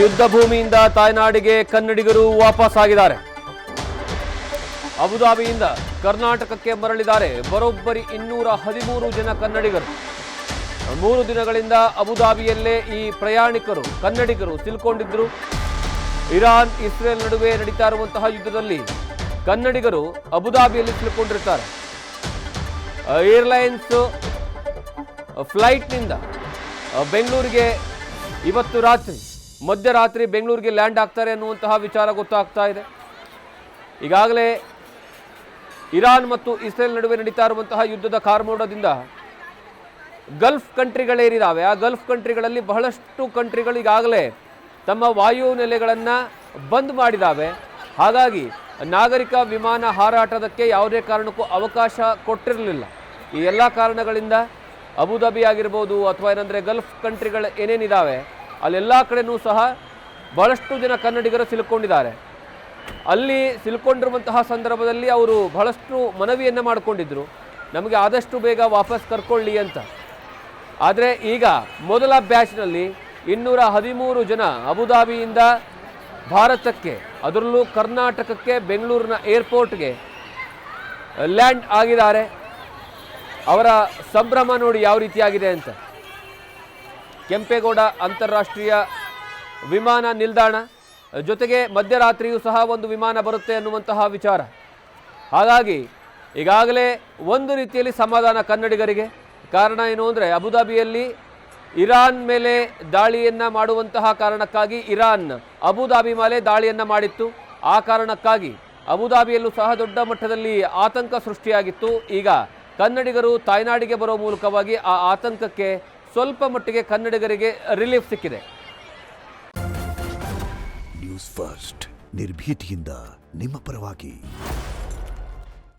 ಯುದ್ಧ ಭೂಮಿಯಿಂದ ತಾಯ್ನಾಡಿಗೆ ಕನ್ನಡಿಗರು ವಾಪಸ್ ಆಗಿದ್ದಾರೆ. ಅಬುಧಾಬಿಯಿಂದ ಕರ್ನಾಟಕಕ್ಕೆ ಮರಳಿದ್ದಾರೆ ಬರೋಬ್ಬರಿ 213 ಜನ ಕನ್ನಡಿಗರು. 3 ದಿನಗಳಿಂದ ಅಬುಧಾಬಿಯಲ್ಲೇ ಈ ಪ್ರಯಾಣಿಕರು ಕನ್ನಡಿಗರು ಸಿಲುಕೊಂಡಿದ್ರು. ಇರಾನ್ ಇಸ್ರೇಲ್ ನಡುವೆ ನಡೀತಾ ಇರುವಂತಹ ಯುದ್ಧದಲ್ಲಿ ಕನ್ನಡಿಗರು ಅಬುಧಾಬಿಯಲ್ಲಿ ಸಿಲುಕೊಂಡಿರ್ತಾರೆ. ಏರ್ಲೈನ್ಸ್ ಫ್ಲೈಟ್ನಿಂದ ಬೆಂಗಳೂರಿಗೆ ಇವತ್ತು ರಾತ್ರಿ ಮಧ್ಯರಾತ್ರಿ ಬೆಂಗಳೂರಿಗೆ ಲ್ಯಾಂಡ್ ಆಗ್ತಾರೆ ಅನ್ನುವಂತಹ ವಿಚಾರ ಗೊತ್ತಾಗ್ತಾ ಇದೆ. ಈಗಾಗಲೇ ಇರಾನ್ ಮತ್ತು ಇಸ್ರೇಲ್ ನಡುವೆ ನಡೀತಾ ಇರುವಂತಹ ಯುದ್ಧದ ಕಾರ್ಮೋಡದಿಂದ ಗಲ್ಫ್ ಕಂಟ್ರಿಗಳೇನಿದ್ದಾವೆ ಆ ಗಲ್ಫ್ ಕಂಟ್ರಿಗಳಲ್ಲಿ ಬಹಳಷ್ಟು ಕಂಟ್ರಿಗಳು ಈಗಾಗಲೇ ತಮ್ಮ ವಾಯು ನೆಲೆಗಳನ್ನು ಬಂದ್ ಮಾಡಿದ್ದಾವೆ. ಹಾಗಾಗಿ ನಾಗರಿಕ ವಿಮಾನ ಹಾರಾಟದಕ್ಕೆ ಯಾವುದೇ ಕಾರಣಕ್ಕೂ ಅವಕಾಶ ಕೊಟ್ಟಿರಲಿಲ್ಲ. ಈ ಎಲ್ಲ ಕಾರಣಗಳಿಂದ ಅಬುಧಾಬಿ ಆಗಿರ್ಬೋದು ಅಥವಾ ಏನಂದರೆ ಗಲ್ಫ್ ಕಂಟ್ರಿಗಳು ಏನೇನಿದ್ದಾವೆ ಅಲ್ಲೆಲ್ಲ ಕಡೆಯೂ ಸಹ ಬಹಳಷ್ಟು ಜನ ಕನ್ನಡಿಗರು ಸಿಲುಕೊಂಡಿದ್ದಾರೆ. ಅಲ್ಲಿ ಸಿಲುಕೊಂಡಿರುವಂತಹ ಸಂದರ್ಭದಲ್ಲಿ ಅವರು ಬಹಳಷ್ಟು ಮನವಿಯನ್ನು ಮಾಡಿಕೊಂಡಿದ್ದರು, ನಮಗೆ ಆದಷ್ಟು ಬೇಗ ವಾಪಸ್ ಕರ್ಕೊಳ್ಳಿ ಅಂತ. ಆದರೆ ಈಗ ಮೊದಲ ಬ್ಯಾಚ್ನಲ್ಲಿ 213 ಜನ ಅಬುಧಾಬಿಯಿಂದ ಭಾರತಕ್ಕೆ, ಅದರಲ್ಲೂ ಕರ್ನಾಟಕಕ್ಕೆ ಬೆಂಗಳೂರಿನ ಏರ್ಪೋರ್ಟ್ಗೆ ಲ್ಯಾಂಡ್ ಆಗಿದ್ದಾರೆ. ಅವರ ಸಂಭ್ರಮ ನೋಡಿ ಯಾವ ರೀತಿಯಾಗಿದೆ ಅಂತ. ಕೆಂಪೇಗೌಡ ಅಂತಾರಾಷ್ಟ್ರೀಯ ವಿಮಾನ ನಿಲ್ದಾಣ ಜೊತೆಗೆ ಮಧ್ಯರಾತ್ರಿಯೂ ಸಹ ಒಂದು ವಿಮಾನ ಬರುತ್ತೆ ಅನ್ನುವಂತಹ ವಿಚಾರ. ಹಾಗಾಗಿ ಈಗಾಗಲೇ ಒಂದು ರೀತಿಯಲ್ಲಿ ಸಮಾಧಾನ ಕನ್ನಡಿಗರಿಗೆ. ಕಾರಣ ಏನು ಅಂದರೆ ಅಬುಧಾಬಿಯಲ್ಲಿ ಇರಾನ್ ಮೇಲೆ ದಾಳಿಯನ್ನು ಮಾಡುವಂತಹ ಕಾರಣಕ್ಕಾಗಿ ಇರಾನ್ ಅಬುಧಾಬಿ ಮೇಲೆ ದಾಳಿಯನ್ನು ಮಾಡಿತ್ತು. ಆ ಕಾರಣಕ್ಕಾಗಿ ಅಬುಧಾಬಿಯಲ್ಲೂ ಸಹ ದೊಡ್ಡ ಮಟ್ಟದಲ್ಲಿ ಆತಂಕ ಸೃಷ್ಟಿಯಾಗಿತ್ತು. ಈಗ ಕನ್ನಡಿಗರು ತಾಯ್ನಾಡಿಗೆ ಬರೋ ಮೂಲಕವಾಗಿ ಆ ಆತಂಕಕ್ಕೆ ಸ್ವಲ್ಪ ಮಟ್ಟಿಗೆ ಕನ್ನಡಿಗರಿಗೆ ರಿಲೀಫ್ ಸಿಕ್ಕಿದೆ. ನ್ಯೂಸ್ ಫಸ್ಟ್ ನಿರ್ಭೀತಿಯಿಂದ ನಿಮ್ಮ ಪರವಾಗಿ.